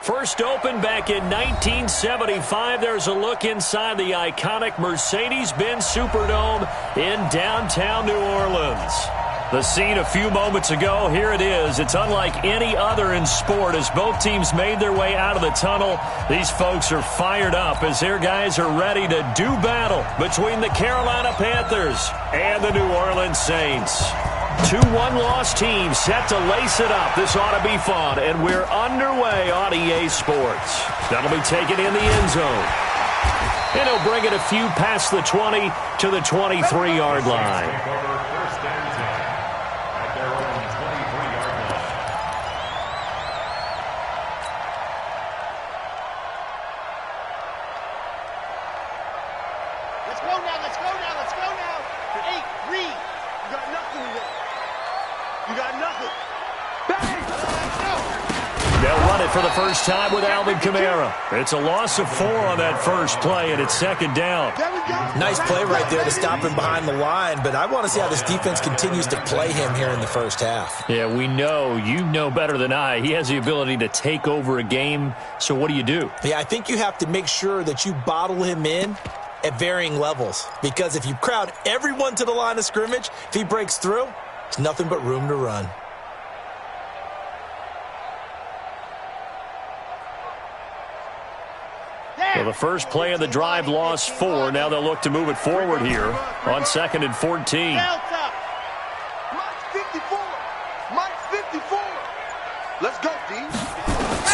First opened back in 1975. There's a look inside the iconic Mercedes-Benz Superdome in downtown New Orleans. The scene a few moments ago, here it is. It's unlike any other in sport as both teams made their way out of the tunnel. These folks are fired up as their guys are ready to do battle between the Carolina Panthers and the New Orleans Saints. Two one-loss teams set to lace it up. This ought to be fun, and we're underway on EA Sports. That'll be taken in the end zone. And he'll bring it a few past the 20 to the 23-yard line. Let's go now, let's go now, let's go now. 8, read. You got nothing today. You got nothing. Bang! They'll run it for the first time with Alvin Kamara. It's a loss of 4 on that first play, and it's second down. Nice play right there to stop him behind the line, but I want to see how this defense continues to play him here in the first half. Yeah, we know. You know better than I. He has the ability to take over a game, so what do you do? Yeah, I think you have to make sure that you bottle him in at varying levels, because if you crowd everyone to the line of scrimmage, if he breaks through, there's nothing but room to run. Well, the first play of the drive lost 4. Now they'll look to move it forward here on 2nd and 14. Mike's 54. Mike's 54. Let's go, D.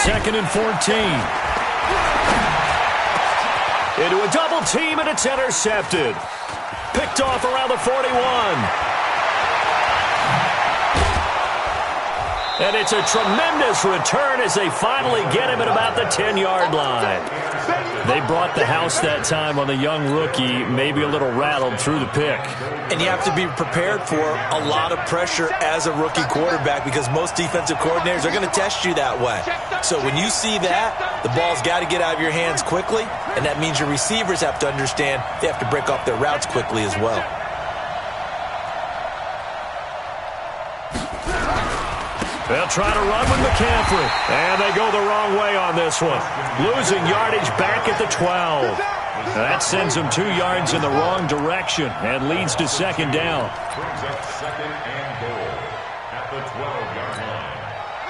2nd and 14. Into a double team, and it's intercepted. Picked off around the 41. And it's a tremendous return as they finally get him at about the 10-yard line. They brought the house that time on the young rookie, maybe a little rattled through the pick. And you have to be prepared for a lot of pressure as a rookie quarterback because most defensive coordinators are going to test you that way. So when you see that, the ball's got to get out of your hands quickly, and that means your receivers have to understand they have to break off their routes quickly as well. They'll try to run with McCaffrey, and they go the wrong way on this one. Losing yardage back at the 12. That sends them 2 yards in the wrong direction and leads to second down.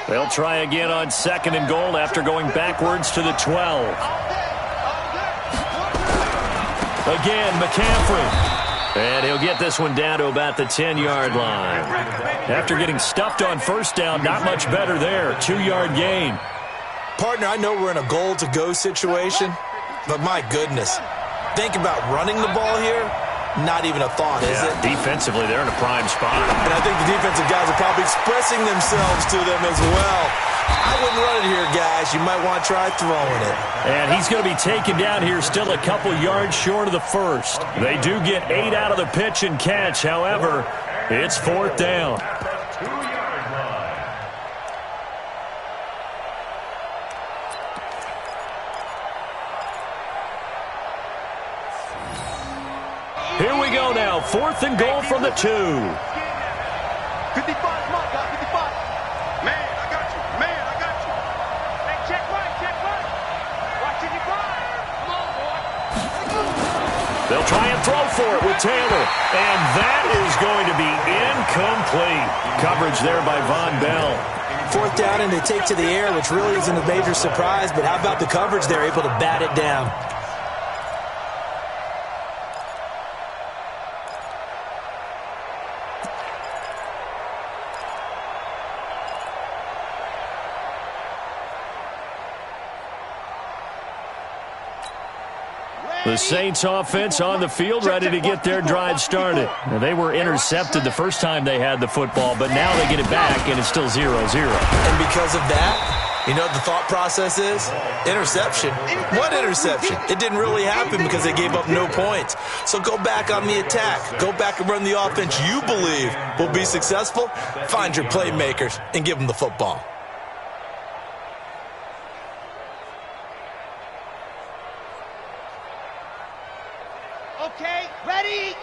They'll try again on 2nd and goal after going backwards to the 12. Again, McCaffrey. And he'll get this one down to about the 10-yard line. After getting stuffed on first down, not much better there. 2-yard gain. Partner, I know we're in a goal-to-go situation, but my goodness. Think about running the ball here. Not even a thought, is it? Defensively, they're in a prime spot. And I think the defensive guys are probably expressing themselves to them as well. I wouldn't run it here, guys. You might want to try throwing it. And he's going to be taken down here still a couple yards short of the first. They do get 8 out of the pitch and catch. However, it's 4th down. Here we go now. 4th and goal from the 2. 55, Mike, 55. Man, I got you. Man, I got you. Hey, check right, check right. Watching you fire. Come on, boy. They'll try and throw for it with Taylor. And that is going to be incomplete. Coverage there by Von Bell. 4th down, and they take to the air, which really isn't a major surprise, but how about the coverage there, able to bat it down? The Saints offense on the field, ready to get their drive started. Now, they were intercepted the first time they had the football, but now they get it back, and it's still 0-0. And because of that, you know what the thought process is? Interception. What interception? It didn't really happen because they gave up no points. So go back on the attack. Go back and run the offense you believe will be successful. Find your playmakers and give them the football. Okay, ready?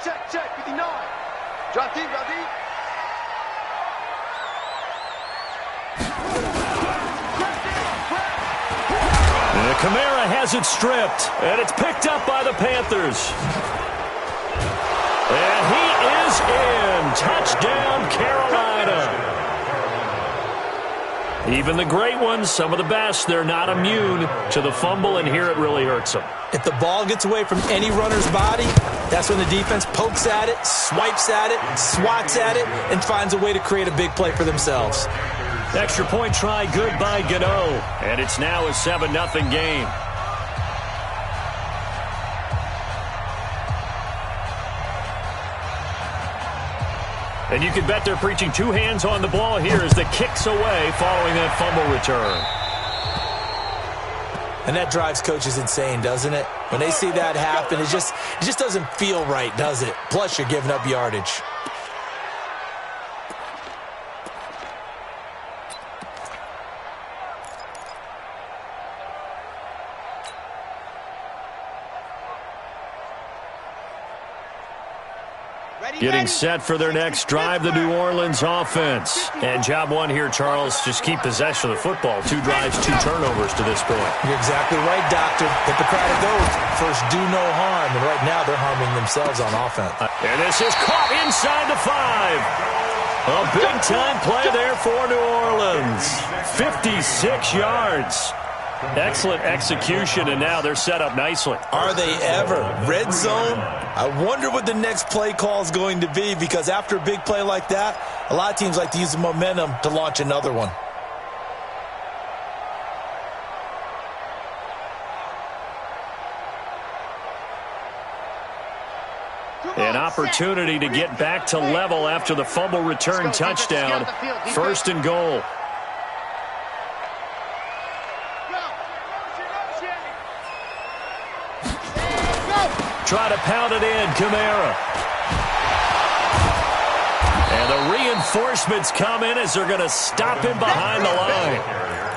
Check, check, 59. Drop deep, drop deep. Kamara has it stripped, and it's picked up by the Panthers. And he is in. Touchdown, Carolina. Even the great ones, some of the best, they're not immune to the fumble, and here it really hurts them. If the ball gets away from any runner's body, that's when the defense pokes at it, swipes at it, swats at it, and finds a way to create a big play for themselves. Extra point try good by Gano, and it's now a 7-0 game. And you can bet they're preaching two hands on the ball here as the kick's away following that fumble return. And that drives coaches insane, doesn't it? When they see that happen, it just doesn't feel right, does it? Plus, you're giving up yardage. Getting set for their next drive, the New Orleans offense. And job one here, Charles, just keep possession of the football. 2 drives, 2 turnovers to this point. You're exactly right, Doctor. Hippocratic oath. First, do no harm. And right now, they're harming themselves on offense. And this is caught inside the 5. A big-time play there for New Orleans. 56 yards. Excellent execution, and now they're set up nicely. Are they ever? Red zone? I wonder what the next play call is going to be, because after a big play like that, a lot of teams like to use the momentum to launch another one. An opportunity to get back to level after the fumble return touchdown. First and goal. Try to pound it in, Kamara. And the reinforcements come in as they're going to stop him behind the line.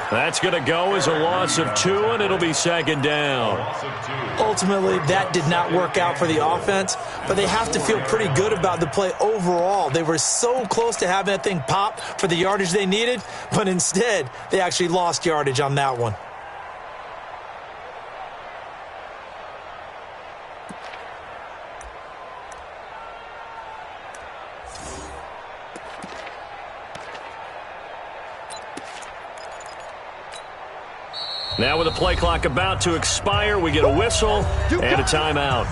That's going to go as a loss of 2, and it'll be second down. Ultimately, that did not work out for the offense, but they have to feel pretty good about the play overall. They were so close to having that thing pop for the yardage they needed, but instead, they actually lost yardage on that one. Now with the play clock about to expire, we get a whistle and a timeout.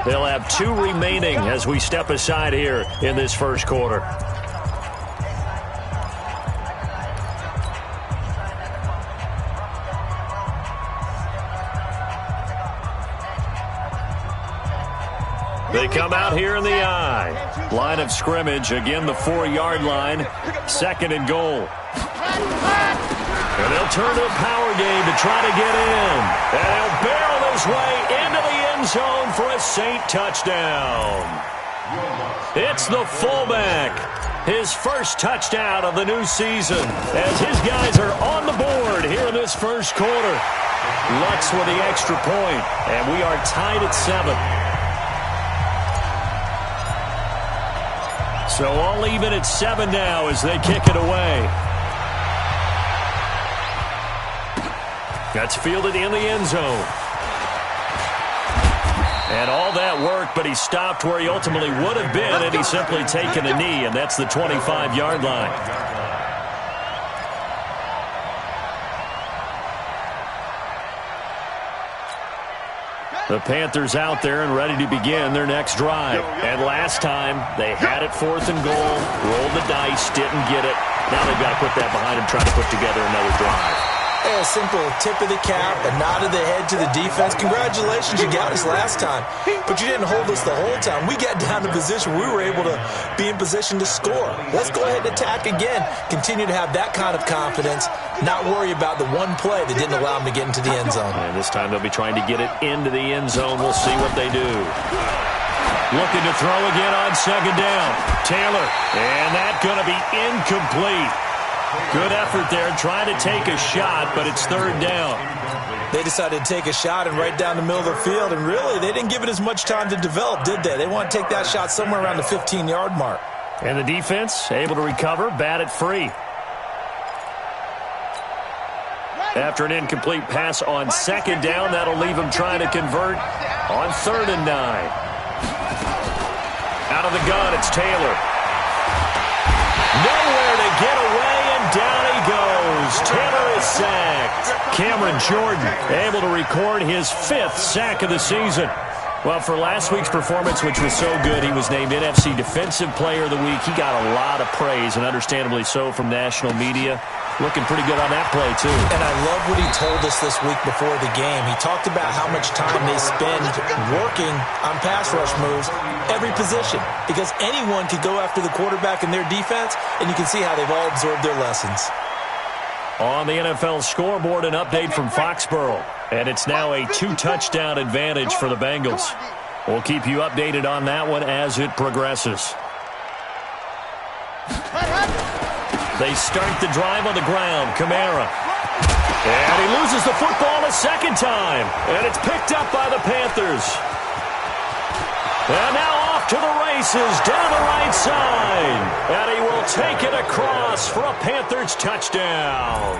They'll have 2 remaining as we step aside here in this first quarter. They come out here in the I. Line of scrimmage, again the 4-yard line, second and goal. And they'll turn to a power game to try to get in. And he'll barrel his way into the end zone for a Saint touchdown. It's the fullback. His first touchdown of the new season as his guys are on the board here in this first quarter. Lutz with the extra point, and we are tied at 7. So all even at 7 now as they kick it away. That's fielded in the end zone. And all that work, but he stopped where he ultimately would have been, and he's simply taken a knee, and that's the 25-yard line. The Panthers out there and ready to begin their next drive. And last time, they had it 4th and goal, rolled the dice, didn't get it. Now they've got to put that behind them, try to put together another drive. A simple tip of the cap, a nod of the head to the defense. Congratulations, you got us last time, but you didn't hold us the whole time. We got down to position we were able to be in position to score. Let's go ahead and attack again. Continue to have that kind of confidence, not worry about the one play that didn't allow them to get into the end zone. And this time they'll be trying to get it into the end zone. We'll see what they do. Looking to throw again on second down. Taylor, and that's going to be incomplete. Good effort there, trying to take a shot, but it's 3rd down. They decided to take a shot and right down the middle of the field, and really, they didn't give it as much time to develop, did they? They want to take that shot somewhere around the 15-yard mark. And the defense able to recover, bat it free. After an incomplete pass on second down, that'll leave him trying to convert on 3rd and 9. Out of the gun, it's Taylor. Nowhere to get away, and down he goes. Taylor is sacked. Cameron Jordan able to record his 5th sack of the season. Well, for last week's performance, which was so good, he was named NFC Defensive Player of the Week. He got a lot of praise, and understandably so, from national media. Looking pretty good on that play, too. And I love what he told us this week before the game. He talked about how much time they spend working on pass rush moves, every position, because anyone could go after the quarterback in their defense, and you can see how they've all absorbed their lessons. On the NFL scoreboard, an update from Foxborough. And it's now a 2-touchdown advantage for the Bengals. We'll keep you updated on that one as it progresses. They start the drive on the ground. Kamara. And he loses the football a second time. And it's picked up by the Panthers. And now off to the races down the right side. And he will take it across for a Panthers touchdown.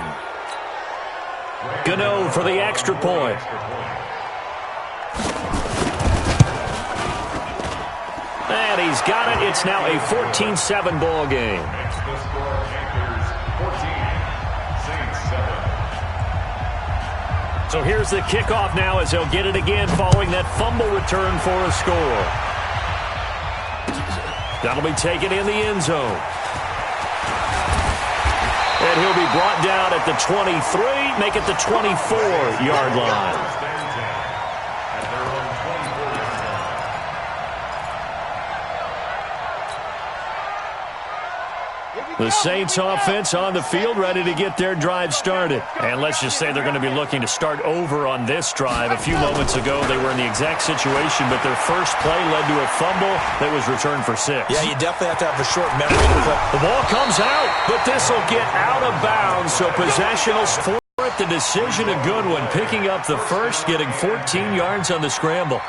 Gano for the extra point. And he's got it. It's now a 14-7 ball game. So here's the kickoff now as they'll get it again following that fumble return for a score. That'll be taken in the end zone. And he'll be brought down at the 23, make it the 24-yard line. The Saints offense on the field, ready to get their drive started. And let's just say they're going to be looking to start over on this drive. A few moments ago, they were in the exact situation, but their first play led to a fumble that was returned for 6. Yeah, you definitely have to have a short memory to play. The ball comes out, but this will get out of bounds, so possession will for it. The decision, a good one, picking up the first, getting 14 yards on the scramble.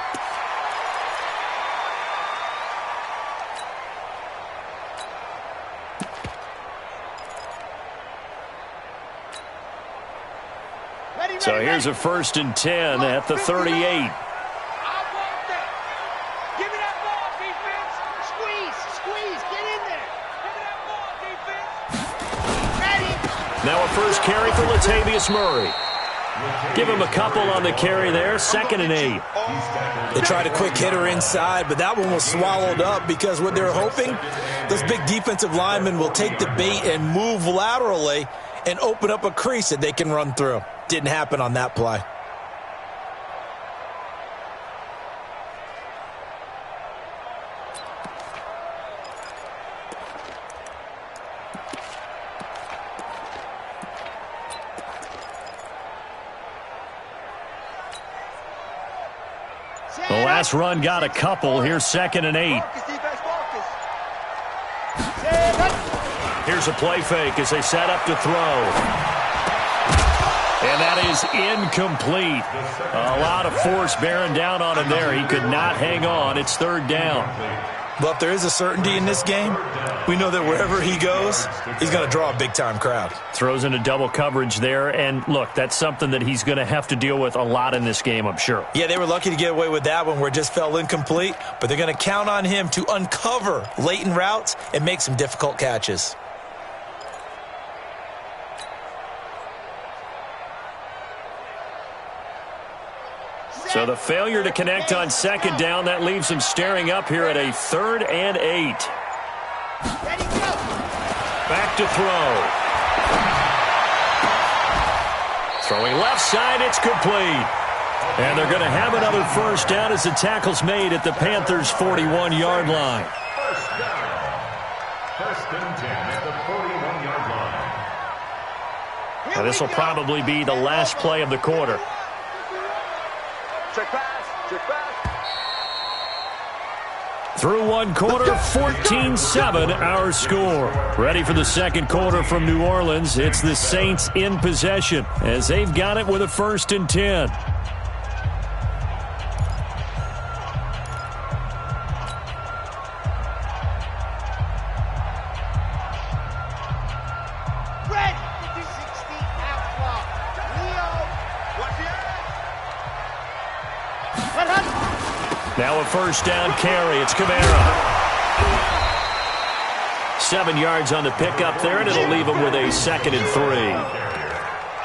So here's a 1st and 10 at the 38. Give me that ball, defense. Squeeze. Get in there. Give me that ball, defense. Ready. Now a first carry for Latavius Murray. Give him a couple on the carry there. 2nd and 8. They tried a quick hitter inside, but that one was swallowed up because what they're hoping, those big defensive linemen will take the bait and move laterally and open up a crease that they can run through. Didn't happen on that play. The last run got a couple. Here's 2nd and 8. Here's a play fake as they set up to throw. And that is incomplete. A lot of force bearing down on him there. He could not hang on. It's 3rd down. But if there is a certainty in this game, we know that wherever he goes, he's going to draw a big-time crowd. Throws into double coverage there. And, look, that's something that he's going to have to deal with a lot in this game, I'm sure. Yeah, they were lucky to get away with that one where it just fell incomplete. But they're going to count on him to uncover latent routes and make some difficult catches. So the failure to connect on 2nd down, that leaves him staring up here at a 3rd and 8. Back to throw. Throwing left side, it's complete. And they're going to have another first down as the tackle's made at the Panthers' 41-yard line. First and 10 at the 41-yard line. Now, this will probably be the last play of the quarter. Check pass. Through one quarter, 14-7 our score. Ready for the second quarter from New Orleans. It's the Saints in possession as they've got it with a 1st and 10. Now a first down carry. It's Kamara. 7 yards on the pickup there, and it'll leave him with a 2nd and 3.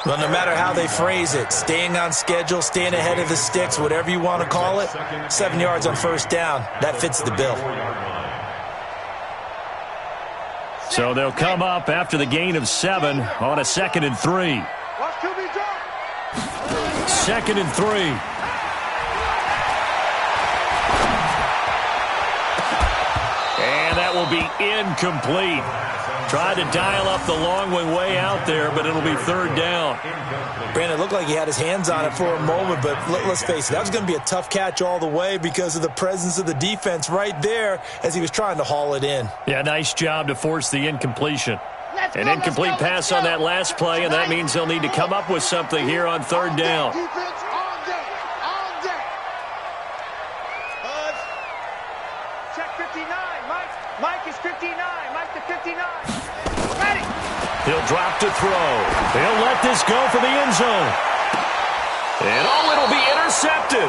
Well, no matter how they phrase it, staying on schedule, staying ahead of the sticks, whatever you want to call it, 7 yards on first down, that fits the bill. So they'll come up after the gain of 7 on a 2nd and 3. 2nd and 3. And that will be incomplete. Tried to dial up the long one way out there, but it'll be 3rd down. Brandon, it looked like he had his hands on it for a moment, but let's face it, that was going to be a tough catch all the way because of the presence of the defense right there as he was trying to haul it in. Yeah, nice job to force the incompletion. An incomplete pass on that last play, and that means they'll need to come up with something here on 3rd down. Check 59. Mike is 59. Mike to 59. Ready. He'll drop to throw. He'll let this go for the end zone. And it'll be intercepted.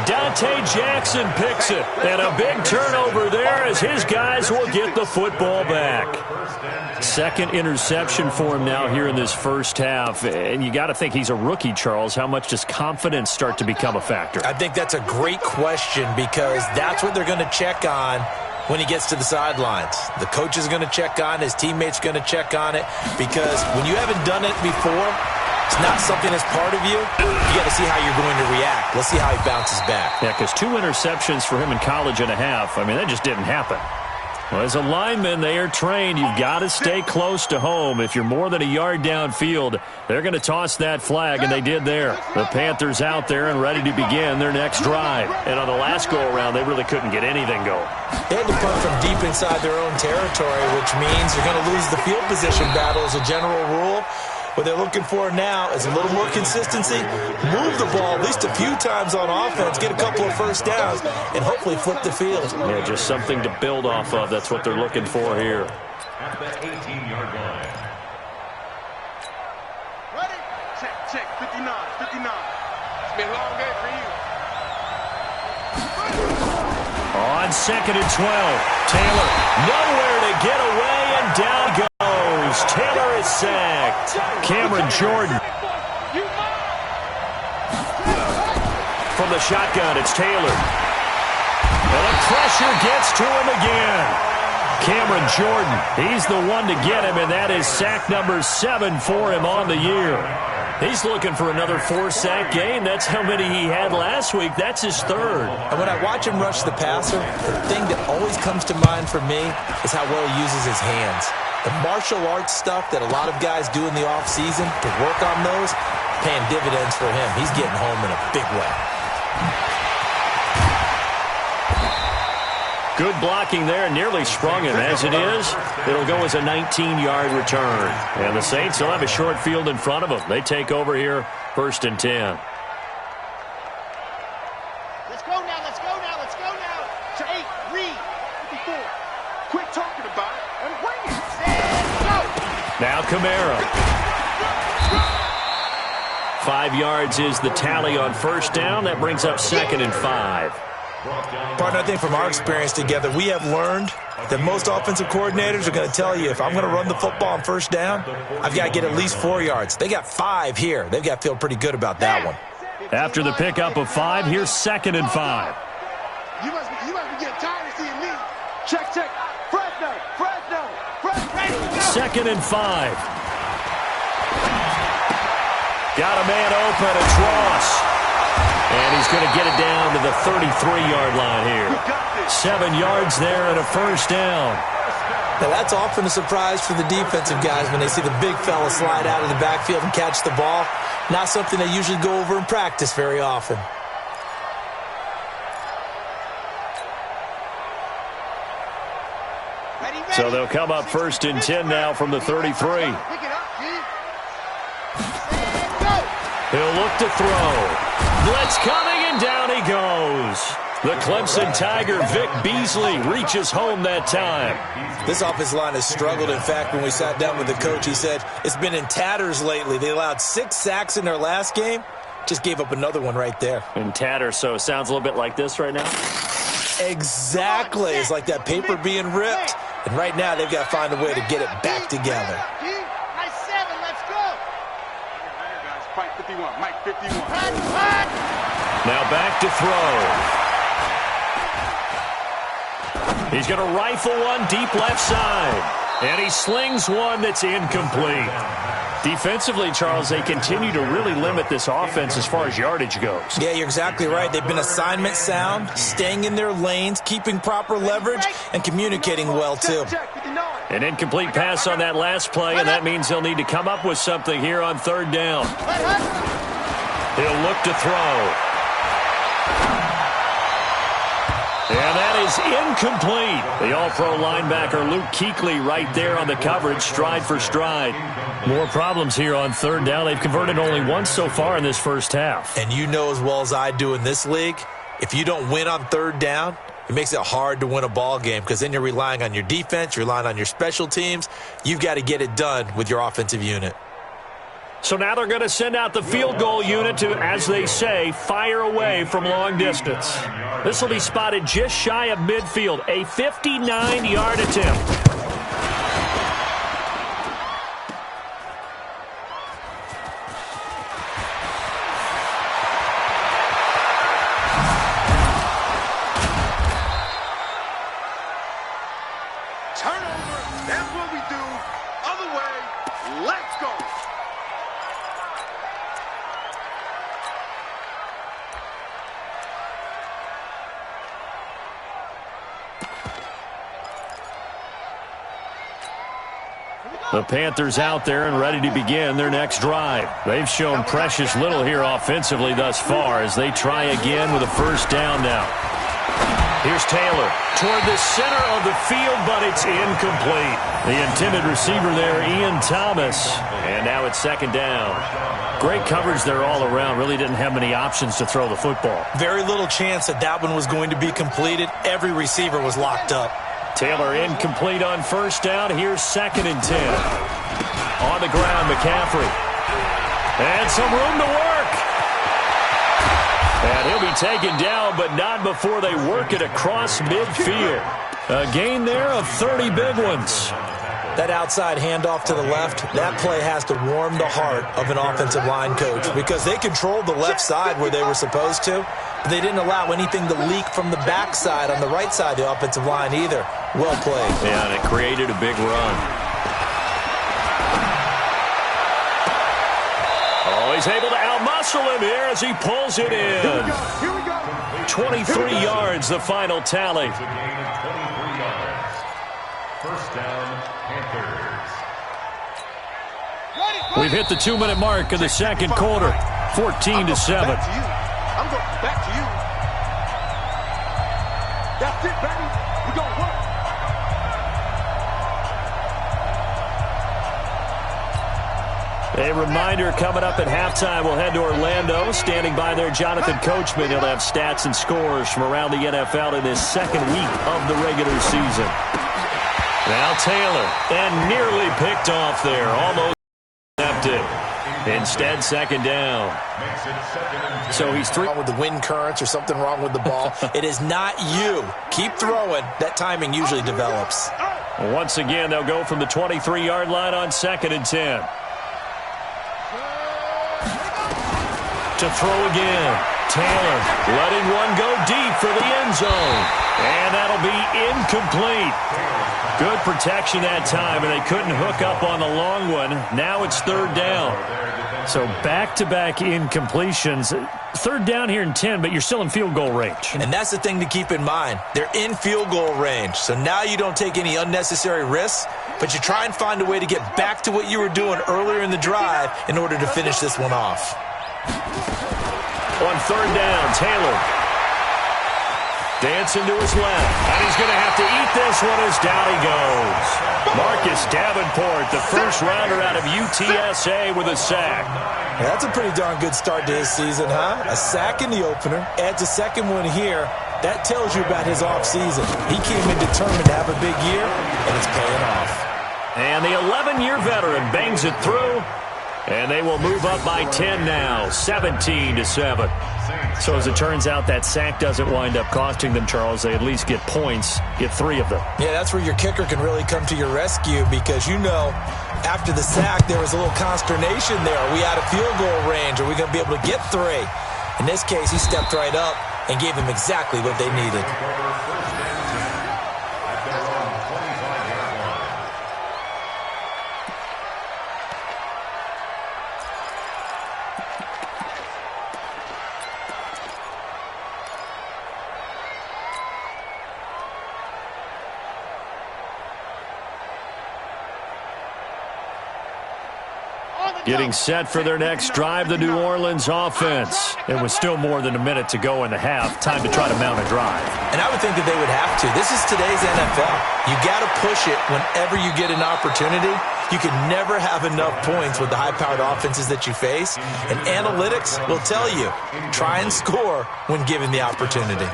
Dante Jackson picks it. And a big turnover there as his guys will get the football back. 2nd interception for him now here in this first half. And you got to think he's a rookie, Charles. How much does confidence start to become a factor? I think that's a great question because that's what they're going to check on when he gets to the sidelines. The coach is going to check on it. His teammates are going to check on it because when you haven't done it before, it's not something that's part of you. You got to see how you're going to react. Let's see how he bounces back. Yeah, because 2 interceptions for him in college and a half. I mean, that just didn't happen. Well, as a lineman, they are trained. You've got to stay close to home. If you're more than a yard downfield, they're going to toss that flag, and they did there. The Panthers out there and ready to begin their next drive. And on the last go-around, they really couldn't get anything going. They had to punt from deep inside their own territory, which means you're going to lose the field position battle as a general rule. What they're looking for now is a little more consistency, move the ball at least a few times on offense, get a couple of first downs, and hopefully flip the field. Yeah, just something to build off of. That's what they're looking for here. At the 18-yard line. Ready? Check. 59. 59. It's been a long day for you. On 2nd and 12, Taylor nowhere to get away, and down goes. Taylor is sacked. Cameron Jordan. From the shotgun, it's Taylor. And the pressure gets to him again. Cameron Jordan, he's the one to get him, and that is sack number 7 for him on the year. He's looking for another 4-sack game. That's how many he had last week. That's his 3rd. And when I watch him rush the passer, the thing that always comes to mind for me is how well he uses his hands. The martial arts stuff that a lot of guys do in the offseason to work on those, paying dividends for him. He's getting home in a big way. Good blocking there, nearly sprung him. As it is, it'll go as a 19-yard return. And the Saints will have a short field in front of them. They take over here, 1st and 10. Let's go now. Let's go now. To 8, read. 54. Quit talking about it and bring it. Go. Now Kamara. 5 yards is the tally on first down. That brings up 2nd and 5. Partner, I think from our experience together, we have learned that most offensive coordinators are going to tell you, if I'm going to run the football on first down, I've got to get at least 4 yards. They got 5 here. They've got to feel pretty good about that one. After the pickup of 5, here's 2nd and 5. You must be getting tired of seeing me. Check. Fresno. 2nd and 5. Got a man open. It's Ross. And he's going to get it down to the 33-yard line here. 7 yards there and a first down. Now, that's often a surprise for the defensive guys when they see the big fella slide out of the backfield and catch the ball. Not something they usually go over in practice very often. So they'll come up 1st and 10 now from the 33. He'll look to throw. Blitz coming, and down he goes. The Clemson Tiger, Vic Beasley, reaches home that time. This offensive line has struggled. In fact, when we sat down with the coach, he said it's been in tatters lately. They allowed 6 sacks in their last game. Just gave up another one right there. And tatter, so sounds a little bit like this right now. Exactly. It's like that paper being ripped. And right now, they've got to find a way to get it back together. Nice 7, let's go. Guys, fight 51, Mike 51. Now back to throw. He's going to rifle one deep left side. And he slings one that's incomplete. Defensively, Charles, they continue to really limit this offense as far as yardage goes. Yeah, you're exactly right. They've been assignment sound, staying in their lanes, keeping proper leverage, and communicating well, too. An incomplete pass on that last play, and that means they'll need to come up with something here on third down. He'll look to throw. And that is incomplete. The all-pro linebacker Luke Kuechly right there on the coverage, stride for stride. More problems here on third down. They've converted only once so far in this first half. And you know as well as I do in this league, if you don't win on third down, it makes it hard to win a ball game because then you're relying on your defense, you're relying on your special teams. You've got to get it done with your offensive unit. So now they're going to send out the field goal unit to, as they say, fire away from long distance. This will be spotted just shy of midfield, a 59-yard attempt. Turnover, that's what we do. Other way, let's go. The Panthers out there and ready to begin their next drive. They've shown precious little here offensively thus far as they try again with a first down now. Here's Taylor toward the center of the field, but it's incomplete. The intended receiver there, Ian Thomas. And now it's second down. Great coverage there all around. Really didn't have many options to throw the football. Very little chance that that one was going to be completed. Every receiver was locked up. Taylor incomplete on first down. Here's 2nd and 10. On the ground, McCaffrey. And some room to work. And he'll be taken down, but not before they work it across midfield. A gain there of 30 big ones. That outside handoff to the left, that play has to warm the heart of an offensive line coach because they controlled the left side where they were supposed to. But they didn't allow anything to leak from the backside on the right side of the offensive line either. Well played. Yeah, and it created a big run. Oh, he's able to outmuscle him here as he pulls it in. Here we go. 23 yards, the final tally. First down, Panthers. We've hit the 2-minute mark of the second quarter. 14-7. I'm going back to you. That's it, baby. We're going to work. A reminder coming up at halftime. We'll head to Orlando. Standing by there, Jonathan Coachman. He'll have stats and scores from around the NFL in this second week of the regular season. Now Taylor, and nearly picked off there. Almost attempted. Instead, second down. So he's wrong with the wind currents or something wrong with the ball. It is not you. Keep throwing. That timing usually develops. Once again, they'll go from the 23-yard line on 2nd and 10. To throw again. Taylor letting one go deep for the end zone. And that'll be incomplete. Good protection that time, and they couldn't hook up on the long one. Now it's third down. So back-to-back incompletions. Third down here in 10, but you're still in field goal range. And that's the thing to keep in mind. They're in field goal range. So now you don't take any unnecessary risks, but you try and find a way to get back to what you were doing earlier in the drive in order to finish this one off. On third down, Taylor dancing to his left, and he's going to have to eat this one as down he goes. Marcus Davenport, the first rounder out of UTSA with a sack. Yeah, that's a pretty darn good start to his season, huh? A sack in the opener, adds a second one here. That tells you about his offseason. He came in determined to have a big year, and it's paying off. And the 11-year veteran bangs it through. And they will move up by 10 now, 17-7. So as it turns out, that sack doesn't wind up costing them, Charles. They at least get points, get 3 of them. Yeah, that's where your kicker can really come to your rescue because, after the sack, there was a little consternation there. Are we out of field goal range? Are we going to be able to get 3? In this case, he stepped right up and gave them exactly what they needed. Getting set for their next drive, the New Orleans offense. It was still more than a minute to go in the half. Time to try to mount a drive. And I would think that they would have to. This is today's NFL. You got to push it whenever you get an opportunity. You can never have enough points with the high-powered offenses that you face. And analytics will tell you, try and score when given the opportunity.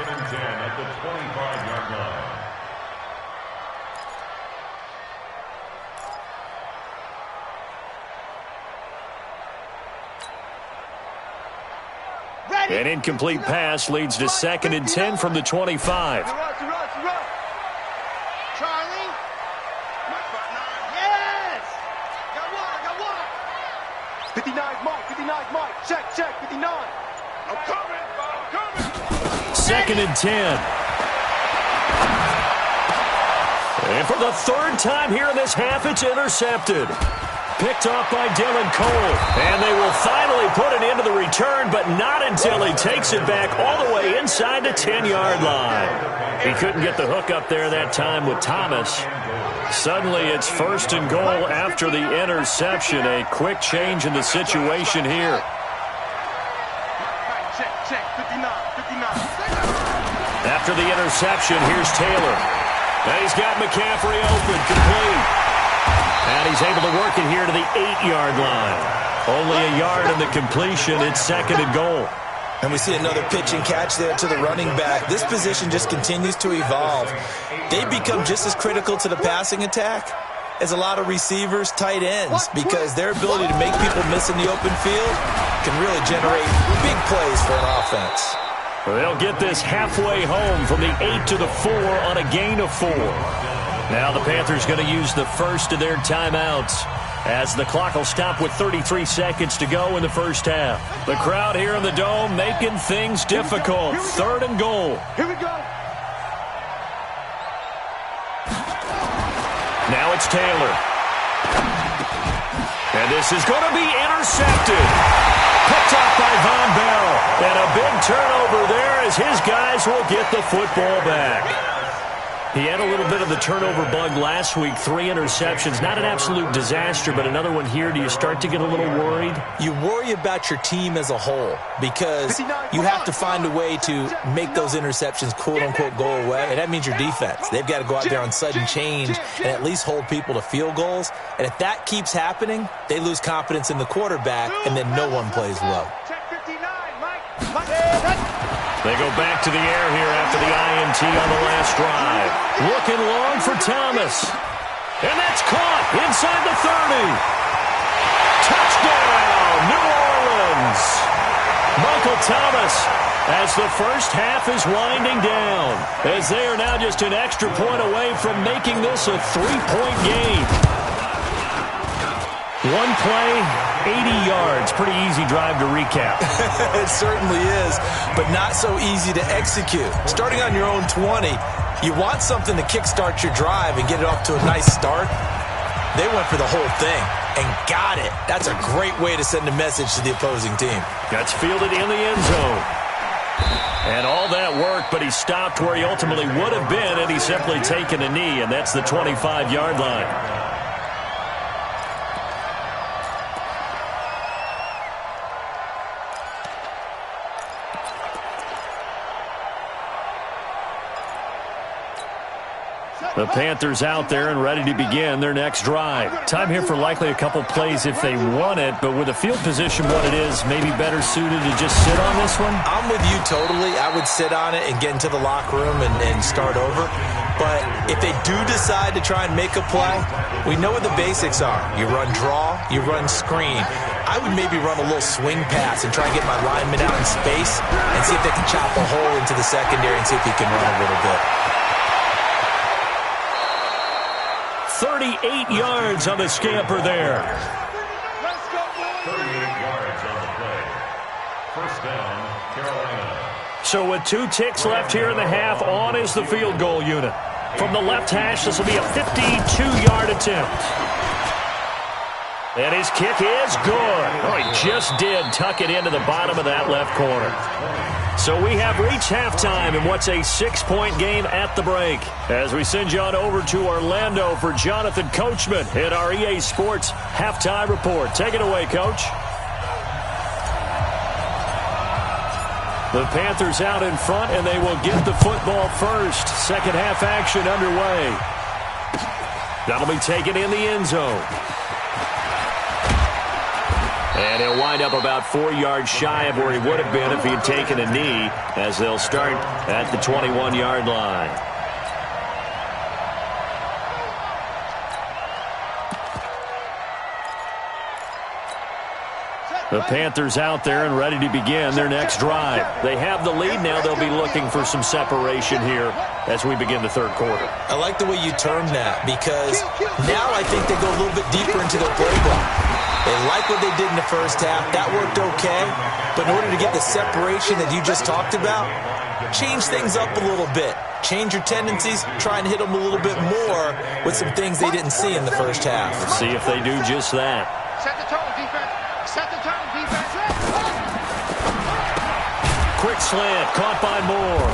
An incomplete pass leads to 2nd and 10 from the 25. Charlie? Yes! Got one. 59 Mike. Check, 59. I'm coming. 2nd and 10. And for the 3rd time here in this half, it's intercepted. Picked off by Dylan Cole. And they will finally put it into the return, but not until he takes it back all the way inside the 10-yard line. He couldn't get the hook up there that time with Thomas. Suddenly it's 1st and goal after the interception. A quick change in the situation here. Check, 59. After the interception, here's Taylor. And he's got McCaffrey open, complete. And he's able to work it here to the 8-yard line. Only a yard in the completion. It's 2nd and goal. And we see another pitch and catch there to the running back. This position just continues to evolve. They become just as critical to the passing attack as a lot of receivers, tight ends, because their ability to make people miss in the open field can really generate big plays for an offense. They'll get this halfway home from the 8 to the 4 on a gain of 4. Now the Panthers going to use the first of their timeouts as the clock will stop with 33 seconds to go in the first half. The crowd here in the Dome making things difficult. 3rd and goal. Here we go. Now it's Taylor. And this is going to be intercepted. Picked off by Von Bell. And a big turnover there as his guys will get the football back. He had a little bit of the turnover bug last week, 3 interceptions. Not an absolute disaster, but another one here. Do you start to get a little worried? You worry about your team as a whole because you have to find a way to make those interceptions quote-unquote go away, and that means your defense. They've got to go out there on sudden change and at least hold people to field goals. And if that keeps happening, they lose confidence in the quarterback, and then no one plays well. Check 59, Mike. They go back to the air here after the INT on the last drive. Looking long for Thomas. And that's caught inside the 30. Touchdown, New Orleans. Michael Thomas as the first half is winding down, as they are now just an extra point away from making this a 3-point game. One play, 80 yards. Pretty easy drive to recap. It certainly is, but not so easy to execute. Starting on your own 20, you want something to kickstart your drive and get it off to a nice start. They went for the whole thing and got it. That's a great way to send a message to the opposing team. Gets fielded in the end zone. And all that work, but he stopped where he ultimately would have been, and he's simply taken a knee, and that's the 25-yard line. The Panthers out there and ready to begin their next drive. Time here for likely a couple plays if they want it, but with the field position what it is, maybe better suited to just sit on this one? I'm with you totally. I would sit on it and get into the locker room and start over. But If they do decide to try and make a play, we know what the basics are. You run draw, you run screen. I would maybe run a little swing pass and try and get my lineman out in space and see if they can chop a hole into the secondary and see if he can run a little bit. 38 yards on the scamper there. 38 yards on the play. First down, Carolina. So with 2 ticks left here in the half, on is the field goal unit. From the left hash, this will be a 52-yard attempt. And his kick is good. Oh, he just did tuck it into the bottom of that left corner. So we have reached halftime in what's a 6-point game at the break. As we send you on over to Orlando for Jonathan Coachman in our EA Sports Halftime Report. Take it away, Coach. The Panthers out in front, and they will get the football first. Second half action underway. That'll be taken in the end zone. And he'll wind up about 4 yards shy of where he would have been if he had taken a knee, as they'll start at the 21-yard line. The Panthers out there and ready to begin their next drive. They have the lead now. They'll be looking for some separation here as we begin the third quarter. I like the way you term that, because now I think they go a little bit deeper into their playbook. They like what they did in the first half. That worked okay. But in order to get the separation that you just talked about, change things up a little bit. Change your tendencies. Try and hit them a little bit more with some things they didn't see in the first half. Let's see if they do just that. Set the tone, defense. Set the tone, defense. Quick slant, caught by Moore.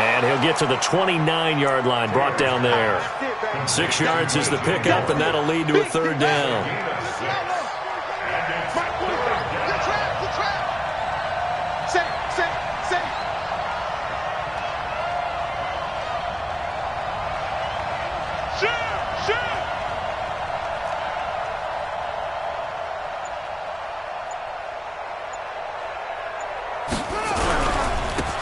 And he'll get to the 29-yard line, brought down there. 6 yards is the pickup, and that'll lead to a third down.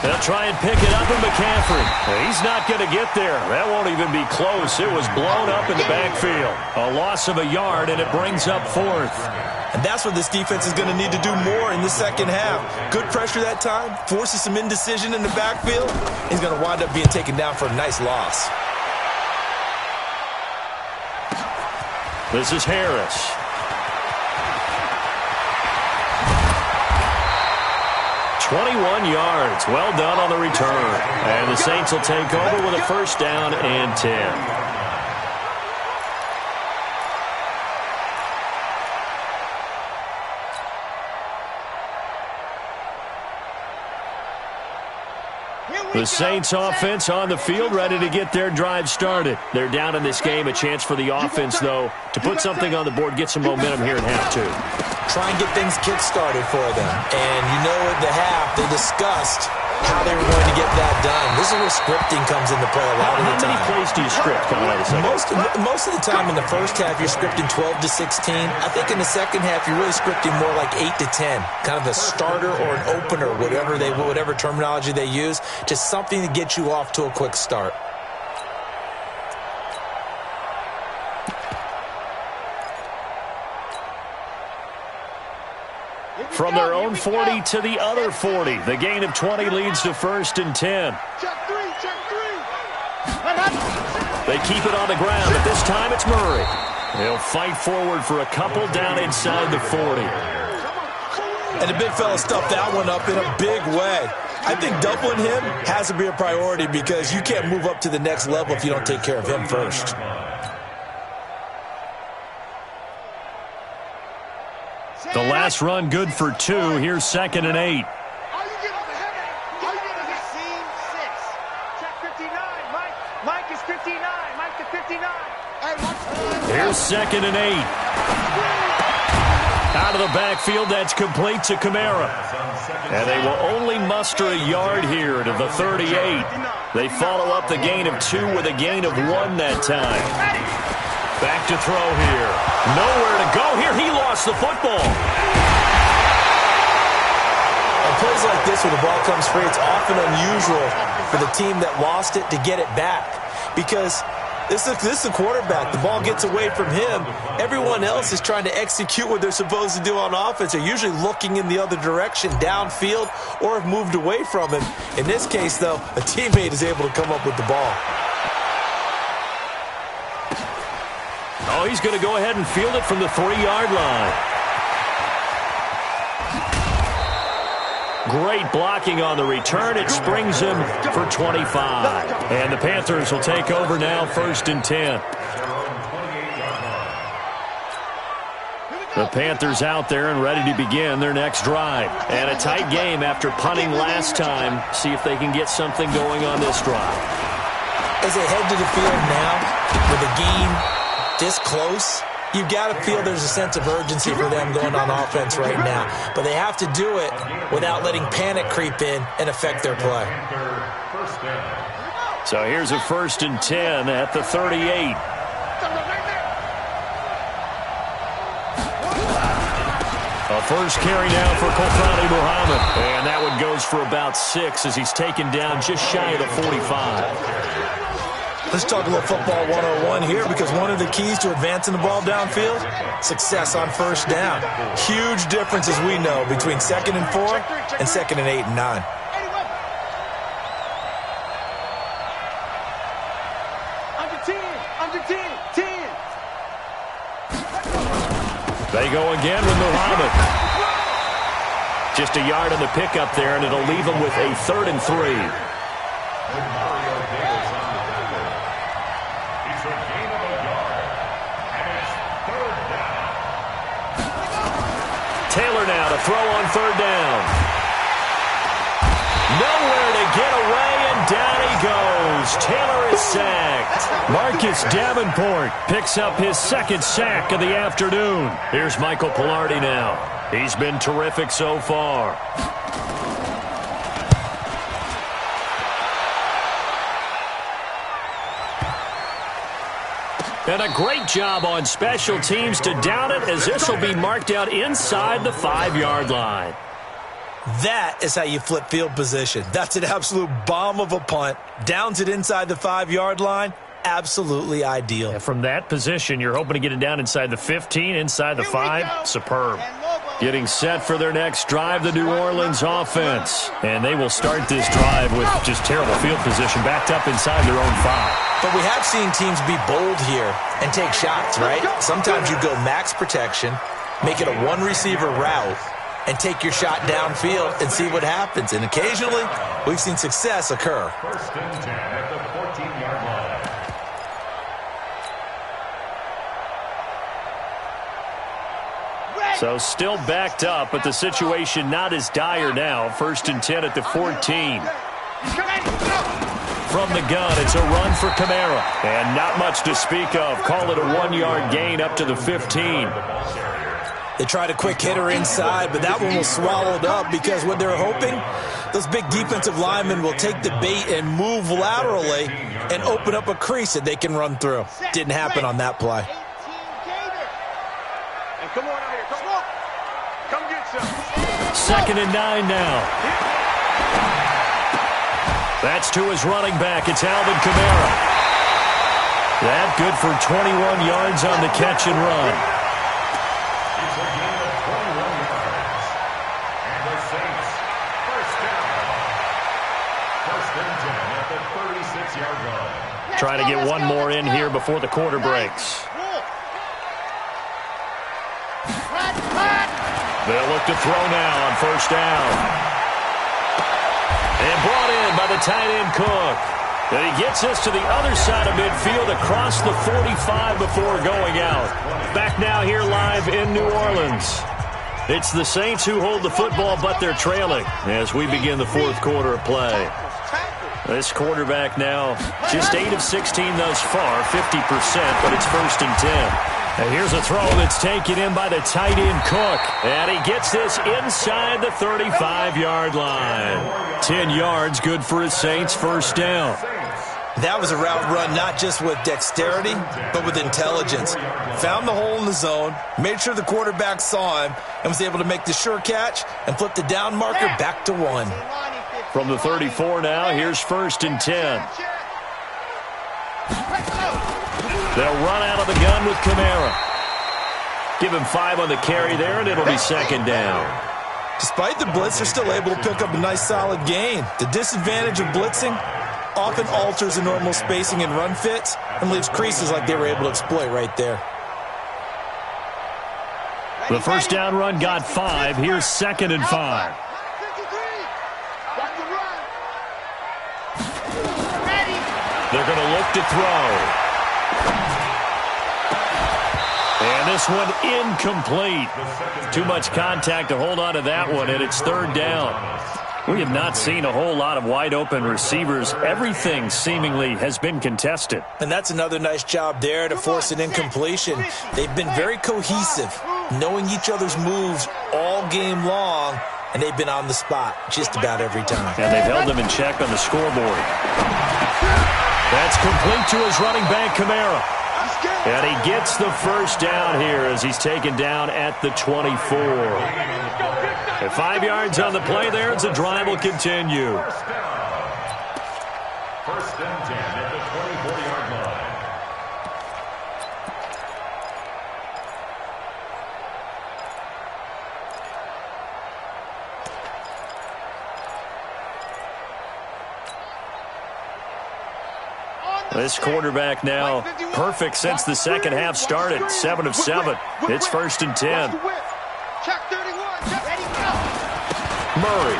They'll try and pick it up in McCaffrey. He's not going to get there. That won't even be close. It was blown up in the backfield. A loss of a yard, and it brings up fourth. And that's what this defense is going to need to do more in the second half. Good pressure that time, forces some indecision in the backfield. He's going to wind up being taken down for a nice loss. This is Harris. .21 yards. Well done on the return. And the Saints will take over with a first down and 10. The Saints offense on the field, ready to get their drive started. They're down in this game. A chance for the offense, though, to put something on the board, get some momentum here in half two. Try and get things kick-started for them. And you know at the half, they discussed how they were going to get that done. This is where scripting comes into play a lot of the time. How many plays do you script coming out of the second? Most of the time in the first half, you're scripting 12 to 16. I think in the second half, you're really scripting more like 8 to 10. Kind of a starter or an opener, whatever terminology they use. Just something to get you off to a quick start. From their own 40 to the other 40. The gain of 20 leads to first and 10. Check three. They keep it on the ground, but this time it's Murray. He'll fight forward for a couple down inside the 40. And the big fella stuffed that one up in a big way. I think doubling him has to be a priority because you can't move up to the next level if you don't take care of him first. The last run good for 2. Here's 2nd and 8. Mike is 59. Mike to 59. Here's 2nd and 8. Out of the backfield, that's complete to Kamara. And they will only muster a yard here to the 38. They follow up the gain of 2 with a gain of 1 that time. Back to throw here. Nowhere to go here. He lost the football. On plays like this where the ball comes free, it's often unusual for the team that lost it to get it back. because this is the quarterback. The ball gets away from him. Everyone else is trying to execute what they're supposed to do on offense. They're usually looking in the other direction, downfield, or have moved away from him. In this case, though, a teammate is able to come up with the ball. Oh, he's going to go ahead and field it from the 3-yard line. Great blocking on the return. It springs him for 25. And the Panthers will take over now, 1st and 10. The Panthers out there and ready to begin their next drive. And a tight game after punting last time. See if they can get something going on this drive. As they head to the field now, with the game this close, you've got to feel there's a sense of urgency for them going on offense right now. But they have to do it without letting panic creep in and affect their play. So here's a 1st and 10 at the 38. A first carry now for Kofrani Muhammad. And that one goes for about 6 as he's taken down just shy of the 45. Let's talk a little football 101 here, because one of the keys to advancing the ball downfield, success on 1st down. Huge difference, as we know, between 2nd and 4 and 2nd and 8 and 9. Under 10. They go again with Muhammad. Just a yard on the pickup there, and it'll leave them with a 3rd and 3. Taylor now to throw on 3rd down. Nowhere to get away, and down he goes. Taylor is sacked. Marcus Davenport picks up his 2nd sack of the afternoon. Here's Michael Pilardi now. He's been terrific so far. And a great job on special teams to down it, as this will be marked out inside the 5-yard line. That is how you flip field position. That's an absolute bomb of a punt. Downs it inside the 5-yard line. Absolutely ideal. And from that position, you're hoping to get it down inside the 15, inside the 5. Superb. Getting set for their next drive, the New Orleans offense. And they will start this drive with just terrible field position, backed up inside their own 5. But we have seen teams be bold here and take shots, right? Sometimes you go max protection, make it a 1-receiver route, and take your shot downfield and see what happens. And occasionally, we've seen success occur. 1st and 10 at the 14-yard line. So still backed up, but the situation not as dire now. 1st and 10 at the 14. From the gun, it's a run for Kamara. And not much to speak of. Call it a 1-yard gain up to the 15. They tried a quick hitter inside, but that one was swallowed up, because what they're hoping, those big defensive linemen will take the bait and move laterally and open up a crease that they can run through. Didn't happen on that play. Come on out here. Come get some. 2nd and 9 now. That's to his running back. It's Alvin Kamara. That good for 21 yards on the catch and run. It's a gain of 21 yards. And the Saints, 1st down. 1st and 10 at the 36-yard line. Trying to get one more in here before the quarter breaks. They'll look to throw now on 1st down. And brought in by the tight end Cook. And he gets us to the other side of midfield across the 45 before going out. Back now here live in New Orleans. It's the Saints who hold the football, but they're trailing as we begin the 4th quarter of play. This quarterback now just 8 of 16 thus far, 50%, but it's 1st and 10. And here's a throw that's taken in by the tight end Cook. And he gets this inside the 35-yard line. 10 yards, good for his Saints, 1st down. That was a route run not just with dexterity, but with intelligence. Found the hole in the zone, made sure the quarterback saw him, and was able to make the sure catch and flip the down marker back to 1. From the 34 now, here's 1st and 10. They'll run out of the gun with Kamara. Give him 5 on the carry there, and it'll be second down. Despite the blitz, they're still able to pick up a nice solid gain. The disadvantage of blitzing often alters the normal spacing and run fits and leaves creases like they were able to exploit right there. The first down run got 5. Here's 2nd and 5. They're going to look to throw. And this one incomplete. Too much contact to hold on to that one, and it's 3rd down. We have not seen a whole lot of wide-open receivers. Everything seemingly has been contested. And that's another nice job there to force an incompletion. They've been very cohesive, knowing each other's moves all game long, and they've been on the spot just about every time. And they've held them in check on the scoreboard. That's complete to his running back, Kamara. And he gets the first down here as he's taken down at the 24. At 5 yards on the play there, as the drive will continue. First and 10 at the 24-yard line. This quarterback now perfect since the second half started. 7 of 7. It's 1st and 10. Murray.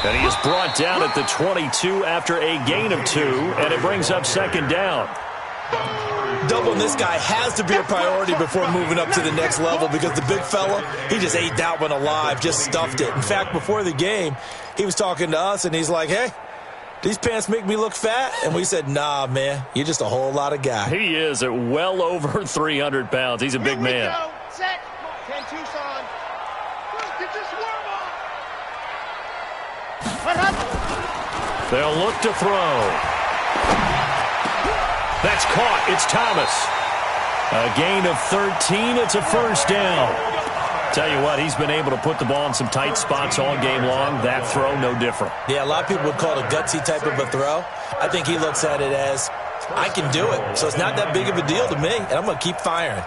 And he is brought down at the 22 after a gain of 2, and it brings up 2nd down. Doubling this guy has to be a priority before moving up to the next level because the big fella, he just ate that one alive, just stuffed it. In fact, before the game, he was talking to us, and he's like, hey, these pants make me look fat? And we said, nah, man, you're just a whole lot of guy. He is at well over 300 pounds. He's a big man. Set. 10 Tucson. Get your swarm on. They'll look to throw. That's caught. It's Thomas. A gain of 13. It's a first down. Tell you what, he's been able to put the ball in some tight spots all game long. That throw, no different. Yeah, a lot of people would call it a gutsy type of a throw. I think he looks at it as, I can do it, so it's not that big of a deal to me, and I'm going to keep firing.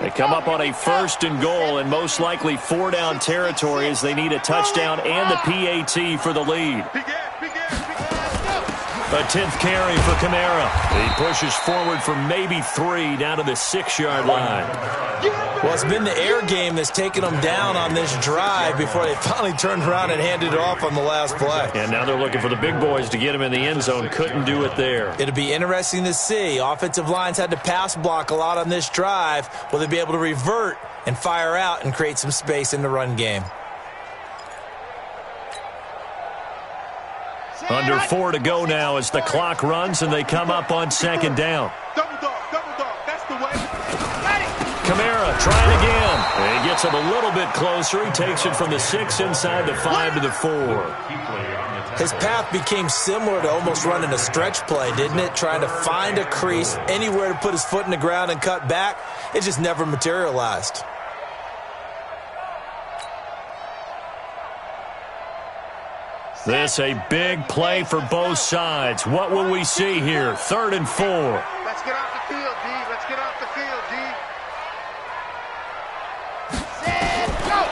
They come up on a 1st and goal and most likely 4-down territory as they need a touchdown and the PAT for the lead. A 10th carry for Kamara. He pushes forward for maybe 3 down to the 6-yard line. Well, it's been the air game that's taken them down on this drive before they finally turned around and handed it off on the last play. And now they're looking for the big boys to get him in the end zone. Couldn't do it there. It'll be interesting to see. Offensive lines had to pass block a lot on this drive. Will they be able to revert and fire out and create some space in the run game? Under 4 to go now as the clock runs and they come up on 2nd down. Double dog, that's the way. Kamara trying again. And he gets him a little bit closer. He takes it from the 6 inside the 5 to the 4. His path became similar to almost running a stretch play, didn't it? Trying to find a crease, anywhere to put his foot in the ground and cut back. It just never materialized. This a big play for both sides. What will we see here? 3rd and 4. Let's get off the field, D. Let's get off the field, D. Set, go!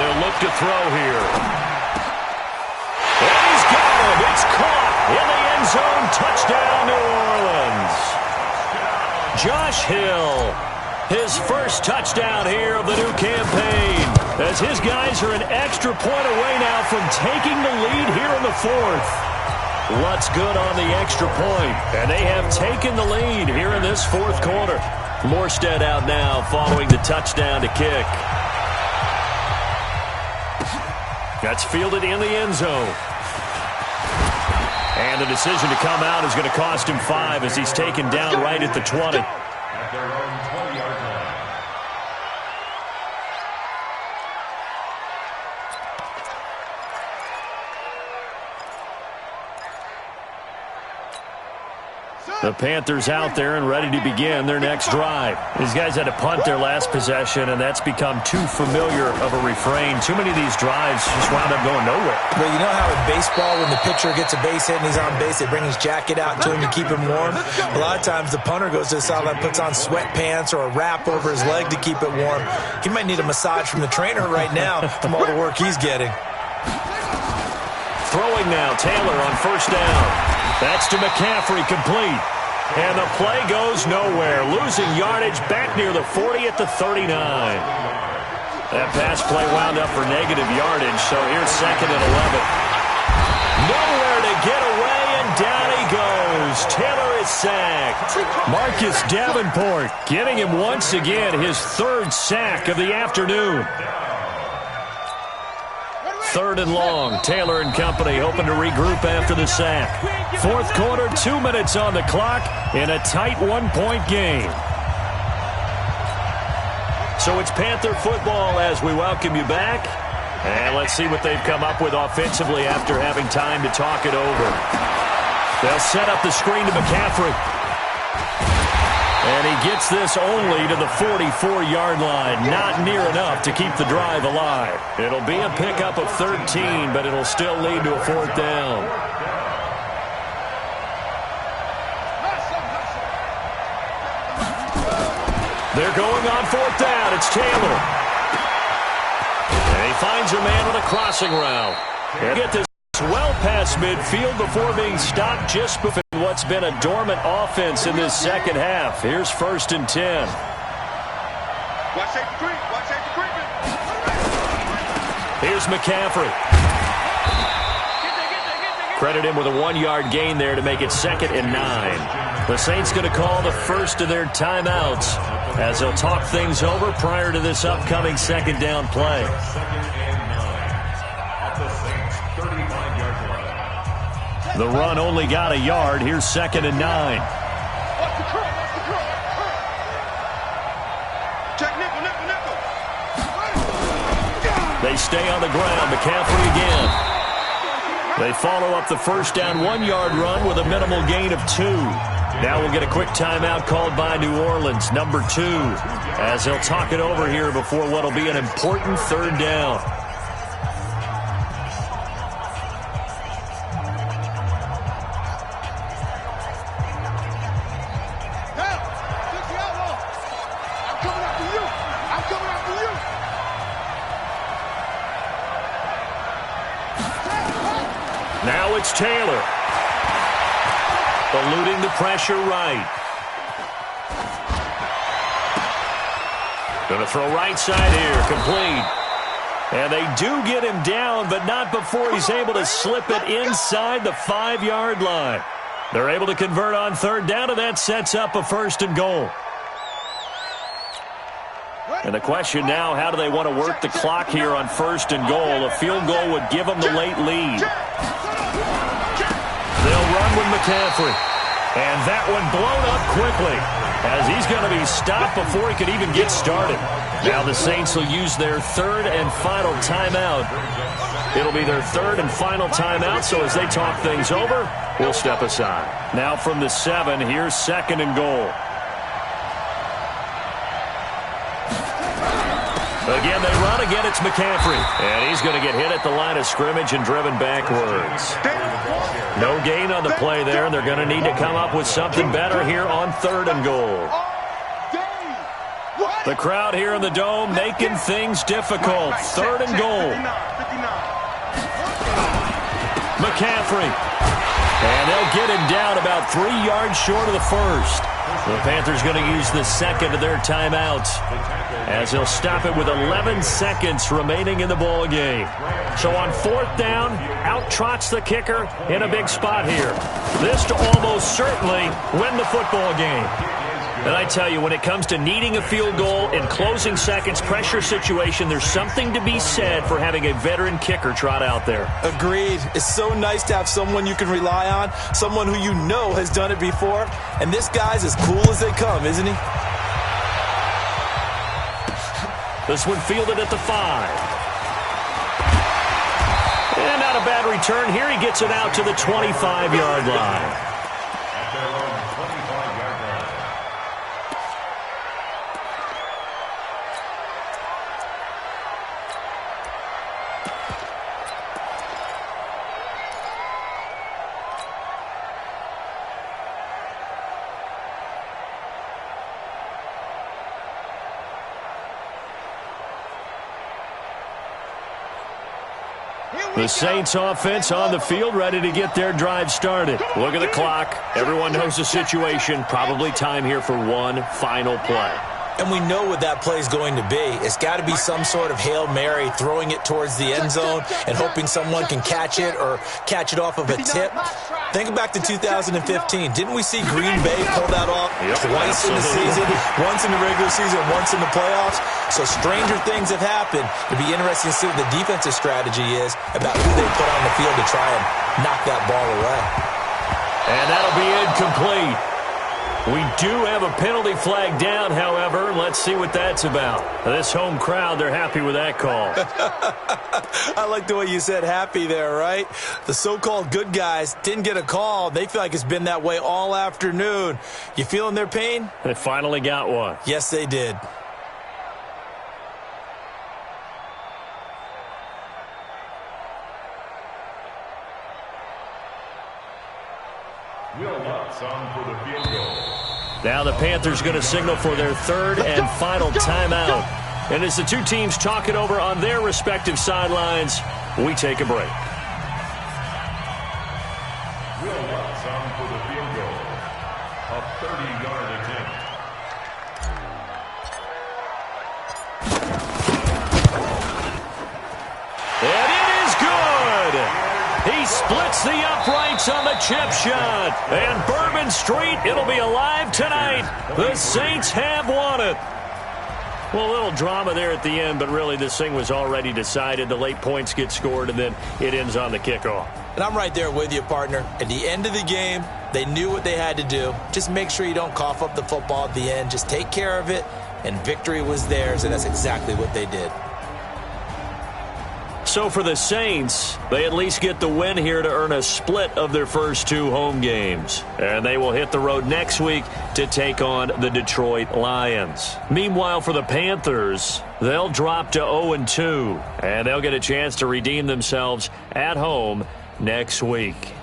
They'll look to throw here. And he's got him. It's caught in the end zone. Touchdown, New Orleans. Josh Hill, his first touchdown here of the new campaign, as his guys are an extra point away now from taking the lead here in the 4th. What's good on the extra point? And they have taken the lead here in this 4th quarter. Morstead out now following the touchdown to kick. That's fielded in the end zone. And the decision to come out is going to cost him 5 as he's taken down right at the 20. At their own 20-yard line. The Panthers out there and ready to begin their next drive. These guys had to punt their last possession, and that's become too familiar of a refrain. Too many of these drives just wound up going nowhere. But you know how in baseball, when the pitcher gets a base hit and he's on base, they bring his jacket out to him to keep him warm? A lot of times the punter goes to the sideline, puts on sweatpants or a wrap over his leg to keep it warm. He might need a massage from the trainer right now from all the work he's getting. Throwing now, Taylor on first down. That's to McCaffrey, complete. And the play goes nowhere. Losing yardage back near the 40 at the 39. That pass play wound up for negative yardage, so here's second and 11. Nowhere to get away, and down he goes. Taylor is sacked. Marcus Davenport getting him once again his third sack of the afternoon. Third and long. Taylor and company hoping to regroup after the sack. Fourth quarter, 2 minutes on the clock in a tight one-point game. So it's Panther football as we welcome you back. And let's see what they've come up with offensively after having time to talk it over. They'll set up the screen to McCaffrey. And he gets this only to the 44-yard line. Not near enough to keep the drive alive. It'll be a pickup of 13, but it'll still lead to a fourth down. They're going on fourth down. It's Taylor. And he finds a man on a crossing route. And get this well past midfield before being stopped just before what's been a dormant offense in this second half. Here's first and 10. Watch safety creep. Watch safety creeping. Here's McCaffrey. Credit him with a 1-yard gain there to make it second and 9. The Saints going to call the first of their timeouts as they'll talk things over prior to this upcoming second down play. The run only got a yard. Here's second and 9. Check nickel, nickel, nickel. They stay on the ground. McCaffrey again. They follow up the first down 1-yard run with a minimal gain of 2. Now we'll get a quick timeout called by New Orleans, number 2, as they'll talk it over here before what will be an important third down. Now it's Taylor. Eluding the pressure right. Going to throw right side here. Complete. And they do get him down, but not before he's able to slip it inside the 5-yard line. They're able to convert on third down, and that sets up a first and goal. And the question now, how do they want to work the clock here on first and goal? A field goal would give them the late lead. They'll run with McCaffrey. And that one blown up quickly as he's going to be stopped before he could even get started. Now the Saints will use their third and final timeout. It'll be their third and final timeout, so as they talk things over, we'll step aside. Now from the 7, here's second and goal. Again, they run. Again, it's McCaffrey. And he's going to get hit at the line of scrimmage and driven backwards. No gain on the play there, and they're going to need to come up with something better here on third and goal. The crowd here in the Dome making things difficult. Third and goal. McCaffrey. And they'll get him down about 3 yards short of the first. The Panthers going to use the second of their timeouts as they'll stop it with 11 seconds remaining in the ball game. So on fourth down, out trots the kicker in a big spot here. This to almost certainly win the football game. And I tell you, when it comes to needing a field goal in closing seconds, pressure situation, there's something to be said for having a veteran kicker trot out there. Agreed. It's so nice to have someone you can rely on, someone who you know has done it before. And this guy's as cool as they come, isn't he? This one fielded at the 5. And not a bad return here. He gets it out to the 25-yard line. The Saints offense on the field, ready to get their drive started. Look at the clock. Everyone knows the situation. Probably time here for one final play. And we know what that play is going to be. It's got to be some sort of Hail Mary, throwing it towards the end zone and hoping someone can catch it or catch it off of a tip. Think back to 2015. Didn't we see Green Bay pull that off twice in the season? Once in the regular season, once in the playoffs. So stranger things have happened. It'd be interesting to see what the defensive strategy is about who they put on the field to try and knock that ball away. And that'll be incomplete. We do have a penalty flag down, however. Let's see what that's about. This home crowd, they're happy with that call. I like the way you said happy there, right? The so-called good guys didn't get a call. They feel like it's been that way all afternoon. You feeling their pain? They finally got one. Yes, they did. Will Lutz on for the field goal. Now the Panthers going to signal for their third and final timeout. And as the two teams talk it over on their respective sidelines, we take a break. Will Lutz on for the field goal. A 30-yard attempt. And it is good! He splits the uprights on the chip shot. And Bourbon Street, it'll be alive tonight. The Saints have won it. Well, a little drama there at the end, but really this thing was already decided. The late points get scored, and then it ends on the kickoff. And I'm right there with you, partner. At the end of the game, they knew what they had to do. Just make sure you don't cough up the football at the end. Just take care of it, and victory was theirs, and that's exactly what they did. So for the Saints, they at least get the win here to earn a split of their first two home games. And they will hit the road next week to take on the Detroit Lions. Meanwhile, for the Panthers, they'll drop to 0-2. And they'll get a chance to redeem themselves at home next week.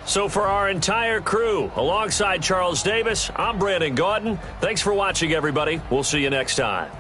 So for our entire crew, alongside Charles Davis, I'm Brandon Gaudin. Thanks for watching, everybody. We'll see you next time.